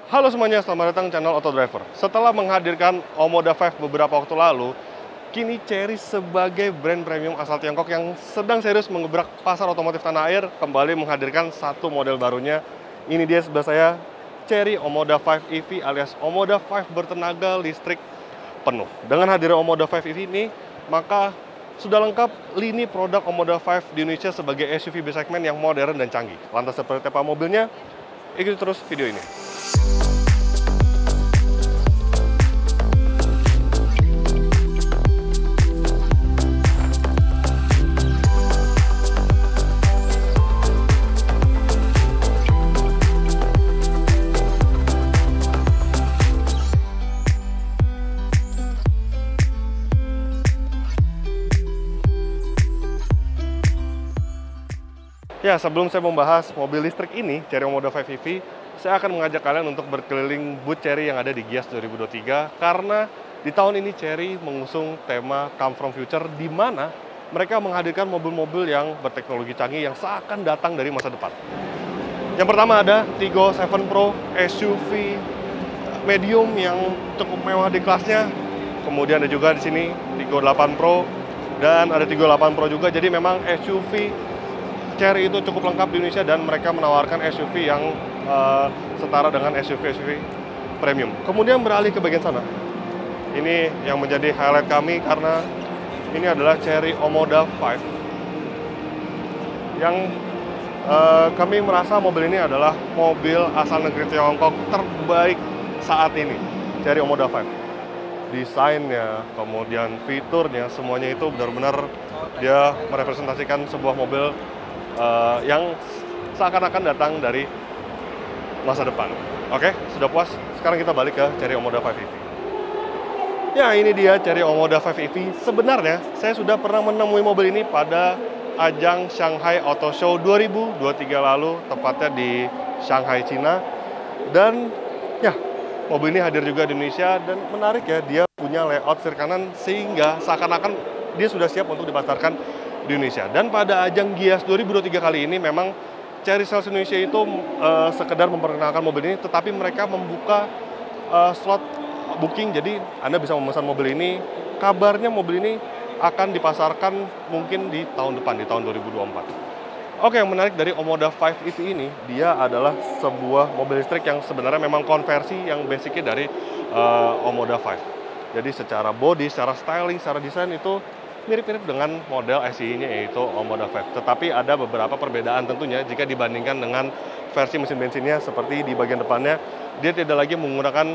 Halo semuanya, selamat datang channel Auto Driver. Setelah menghadirkan Omoda 5 beberapa waktu lalu, kini Chery sebagai brand premium asal Tiongkok yang sedang serius mengebrak pasar otomotif tanah air kembali menghadirkan satu model barunya. Ini dia sebelah saya, Chery Omoda 5 EV alias Omoda 5 bertenaga listrik penuh. Dengan hadirnya Omoda 5 EV ini, maka sudah lengkap lini produk Omoda 5 di Indonesia sebagai SUV B-segmen yang modern dan canggih. Lantas seperti apa mobilnya? Ikuti terus video ini. Ya, sebelum saya membahas mobil listrik ini, Chery Omoda 5 EV, saya akan mengajak kalian untuk berkeliling booth Chery yang ada di Gias 2023 karena di tahun ini Chery mengusung tema Come From Future di mana mereka menghadirkan mobil-mobil yang berteknologi canggih yang seakan datang dari masa depan. Yang pertama ada Tiggo 7 Pro, SUV medium yang cukup mewah di kelasnya. Kemudian ada juga di sini Tiggo 8 Pro dan ada Tiggo 8 Pro juga. Jadi memang SUV Chery itu cukup lengkap di Indonesia dan mereka menawarkan SUV yang setara dengan SUV-SUV premium. Kemudian beralih ke bagian sana. Ini yang menjadi highlight kami karena ini adalah Chery Omoda 5 yang kami merasa mobil ini adalah mobil asal negeri Tiongkok terbaik saat ini. Chery Omoda 5. Desainnya, kemudian fiturnya, semuanya itu benar-benar dia merepresentasikan sebuah mobil yang seakan-akan datang dari masa depan. Oke, sudah puas? Sekarang kita balik ke Chery Omoda 5 EV. Ya, ini dia Chery Omoda 5 EV. Sebenarnya, saya sudah pernah menemui mobil ini pada ajang Shanghai Auto Show 2023 lalu, tepatnya di Shanghai, Cina. Dan, ya, mobil ini hadir juga di Indonesia dan menarik ya, dia punya layout setir kanan sehingga seakan-akan dia sudah siap untuk dipasarkan di Indonesia. Dan pada ajang Gias 2023 kali ini memang Chery Sales Indonesia itu sekedar memperkenalkan mobil ini, tetapi mereka membuka slot booking, jadi Anda bisa memesan mobil ini. Kabarnya mobil ini akan dipasarkan mungkin di tahun depan, di tahun 2024. Oke, yang menarik dari Omoda 5 EV ini, dia adalah sebuah mobil listrik yang sebenarnya memang konversi yang basicnya dari Omoda 5. Jadi secara body, secara styling, secara desain itu mirip-mirip dengan model SI-nya yaitu Omoda 5. Tetapi ada beberapa perbedaan tentunya jika dibandingkan dengan versi mesin bensinnya, seperti di bagian depannya dia tidak lagi menggunakan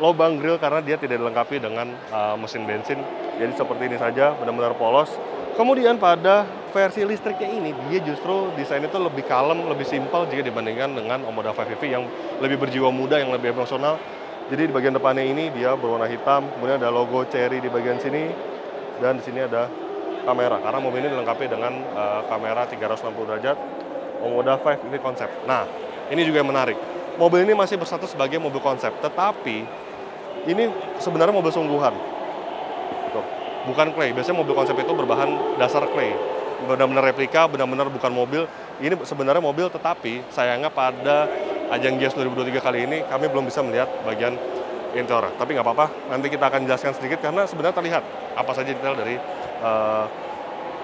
lubang grill karena dia tidak dilengkapi dengan mesin bensin. Jadi seperti ini saja, benar-benar polos. Kemudian pada versi listriknya ini dia justru desain itu lebih kalem, lebih simpel jika dibandingkan dengan Omoda 5 EV yang lebih berjiwa muda, yang lebih emosional. Jadi di bagian depannya ini dia berwarna hitam, kemudian ada logo Chery di bagian sini. Dan di sini ada kamera, karena mobil ini dilengkapi dengan kamera 360 derajat Omoda 5 EV konsep. Nah, ini juga yang menarik. Mobil ini masih berstatus sebagai mobil konsep, tetapi ini sebenarnya mobil sungguhan. Tuh, bukan clay. Biasanya mobil konsep itu berbahan dasar clay. Benar-benar replika, benar-benar bukan mobil. Ini sebenarnya mobil, tetapi sayangnya pada ajang Gias 2023 kali ini kami belum bisa melihat bagian interior. Tapi nggak apa-apa, nanti kita akan jelaskan sedikit karena sebenarnya terlihat apa saja detail dari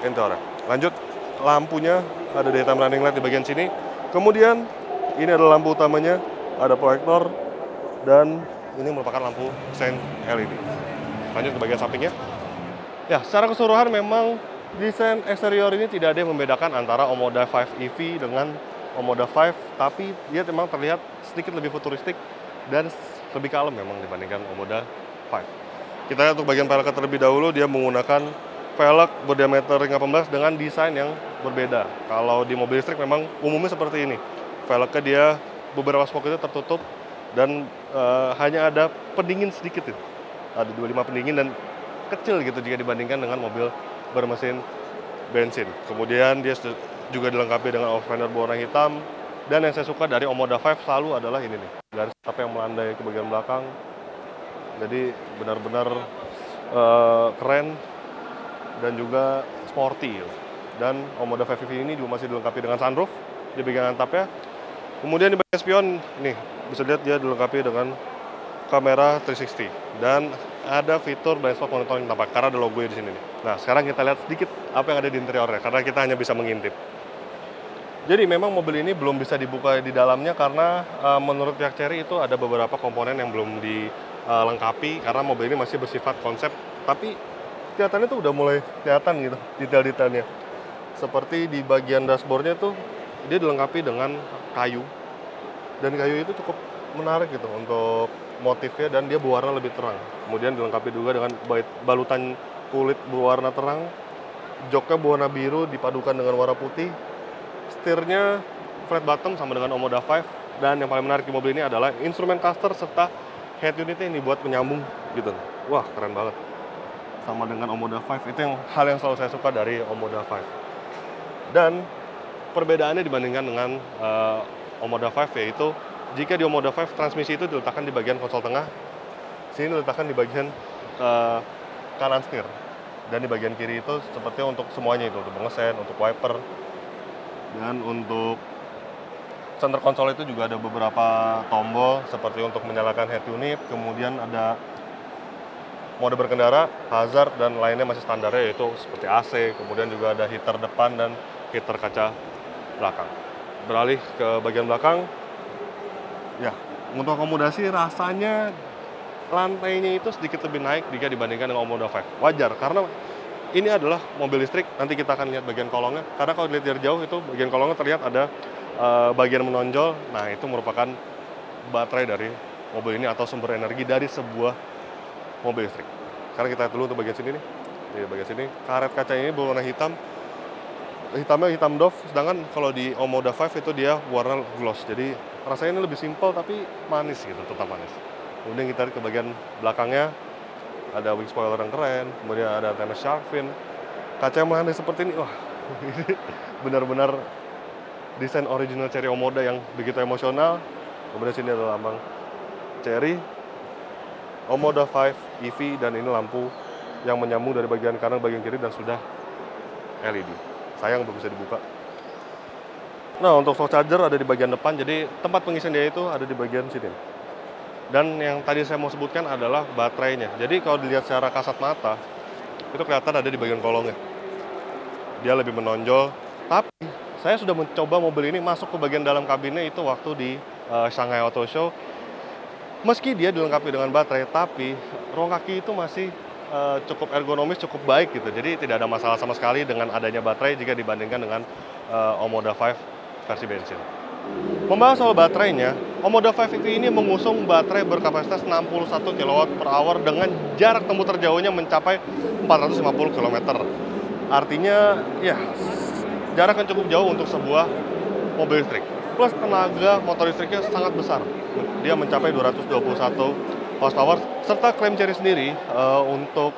interior. Lanjut, lampunya ada daytime running light di bagian sini. Kemudian ini adalah lampu utamanya, ada proyektor dan ini merupakan lampu sein LED. Lanjut ke bagian sampingnya. Ya, secara keseluruhan memang desain eksterior ini tidak ada yang membedakan antara Omoda 5 EV dengan Omoda 5, tapi dia memang terlihat sedikit lebih futuristik dan lebih kalem memang dibandingkan Omoda 5. Kita lihat untuk bagian velgnya terlebih dahulu, dia menggunakan velg berdiameter ring 18 dengan desain yang berbeda. Kalau di mobil listrik memang umumnya seperti ini. Velgnya dia beberapa spok itu tertutup dan hanya ada pendingin sedikit itu. Ada 25 pendingin dan kecil gitu jika dibandingkan dengan mobil bermesin bensin. Kemudian dia juga dilengkapi dengan overfender berwarna hitam. Dan yang saya suka dari Omoda 5 selalu adalah ini nih, garis atap yang melandai ke bagian belakang. Jadi benar-benar keren dan juga sporty. Dan Omoda 5 EV ini juga masih dilengkapi dengan sunroof di bagian atapnya. Kemudian di bagian spion, nih bisa dilihat dia dilengkapi dengan kamera 360 dan ada fitur blind spot monitoring tampak karena ada logonya di sini nih. Nah, sekarang kita lihat sedikit apa yang ada di interiornya karena kita hanya bisa mengintip. Jadi memang mobil ini belum bisa dibuka di dalamnya karena menurut pihak Chery itu ada beberapa komponen yang belum dilengkapi karena mobil ini masih bersifat konsep, tapi kelihatannya tuh udah mulai kelihatan gitu detail-detailnya. Seperti di bagian dashboardnya tuh dia dilengkapi dengan kayu dan kayu itu cukup menarik gitu untuk motifnya dan dia berwarna lebih terang. Kemudian dilengkapi juga dengan balutan kulit berwarna terang, joknya berwarna biru dipadukan dengan warna putih. Setirnya flat bottom sama dengan Omoda 5 dan yang paling menarik di mobil ini adalah instrumen cluster serta head unitnya ini buat penyambung gitu. Wah, keren banget. Sama dengan Omoda 5 itu yang hal yang selalu saya suka dari Omoda 5. Dan perbedaannya dibandingkan dengan Omoda 5 yaitu jika di Omoda 5 transmisi itu diletakkan di bagian konsol tengah, sini diletakkan di bagian kanan setir. Dan di bagian kiri itu sepertinya untuk semuanya itu, untuk pengesen, untuk wiper, dan untuk center konsol itu juga ada beberapa tombol seperti untuk menyalakan head unit, kemudian ada mode berkendara, hazard, dan lainnya masih standarnya yaitu seperti AC, kemudian juga ada heater depan dan heater kaca belakang. Beralih ke bagian belakang, ya untuk akomodasi rasanya lantainya itu sedikit lebih naik jika dibandingkan dengan Omoda 5. Wajar, karena ini adalah mobil listrik, nanti kita akan lihat bagian kolongnya. Karena kalau dilihat dari jauh itu bagian kolongnya terlihat ada bagian menonjol. Nah, itu merupakan baterai dari mobil ini atau sumber energi dari sebuah mobil listrik. Sekarang kita lihat dulu untuk bagian sini nih. Di bagian sini, karet kaca ini berwarna hitam. Hitamnya hitam doff, sedangkan kalau di Omoda 5 itu dia warna gloss. Jadi rasanya ini lebih simpel tapi manis gitu, tetap manis. Kemudian kita lihat ke bagian belakangnya. Ada wing spoiler yang keren, kemudian ada antenna shark fin, kaca yang melandai seperti ini. Wah, ini benar-benar desain original Chery Omoda yang begitu emosional. Kemudian sini ada lambang Chery, Omoda 5 EV, dan ini lampu yang menyambung dari bagian kanan bagian kiri dan sudah LED. Sayang belum bisa dibuka. Nah, untuk shock charger ada di bagian depan, jadi tempat pengisian daya itu ada di bagian sini. Dan yang tadi saya mau sebutkan adalah baterainya. Jadi kalau dilihat secara kasat mata, itu kelihatan ada di bagian kolongnya. Dia lebih menonjol. Tapi saya sudah mencoba mobil ini masuk ke bagian dalam kabinnya itu waktu di Shanghai Auto Show. Meski dia dilengkapi dengan baterai, tapi ruang kaki itu masih cukup ergonomis, cukup baik gitu. Jadi tidak ada masalah sama sekali dengan adanya baterai jika dibandingkan dengan Omoda 5 versi bensin. Membahas soal baterainya, Omoda 5 EV ini mengusung baterai berkapasitas 61 kWh dengan jarak tempuh terjauhnya mencapai 450 km. Artinya, ya, jarak yang cukup jauh untuk sebuah mobil listrik. Plus tenaga motor listriknya sangat besar. Dia mencapai 221 horsepower, serta klaim Chery sendiri untuk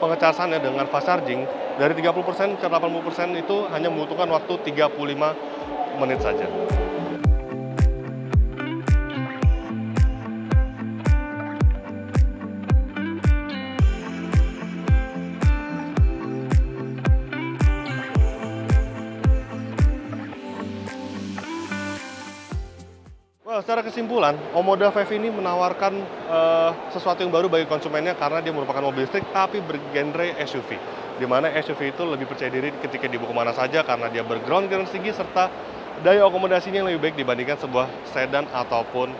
pengecasannya dengan fast charging dari 30% ke 80% itu hanya membutuhkan waktu 35 menit saja. Secara kesimpulan, Omoda 5 ini menawarkan sesuatu yang baru bagi konsumennya karena dia merupakan mobil listrik tapi bergenre SUV. Di mana SUV itu lebih percaya diri ketika dibawa kemana saja karena dia berground clearance tinggi serta daya akomodasinya yang lebih baik dibandingkan sebuah sedan ataupun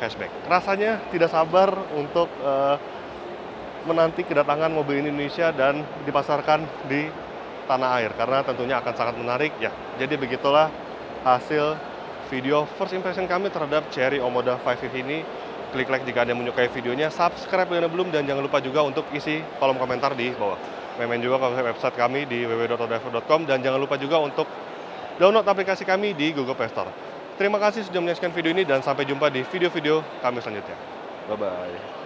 hatchback. Rasanya tidak sabar untuk menanti kedatangan mobil ini Indonesia dan dipasarkan di tanah air karena tentunya akan sangat menarik ya. Jadi begitulah hasil video first impression kami terhadap Chery Omoda 5 EV ini. Klik like jika Anda menyukai videonya, subscribe jika Anda belum, dan jangan lupa juga untuk isi kolom komentar di bawah. Main juga ke website kami di www.autodriver.com dan jangan lupa juga untuk download aplikasi kami di Google Play Store. Terima kasih sudah menyaksikan video ini dan sampai jumpa di video-video kami selanjutnya. Bye-bye.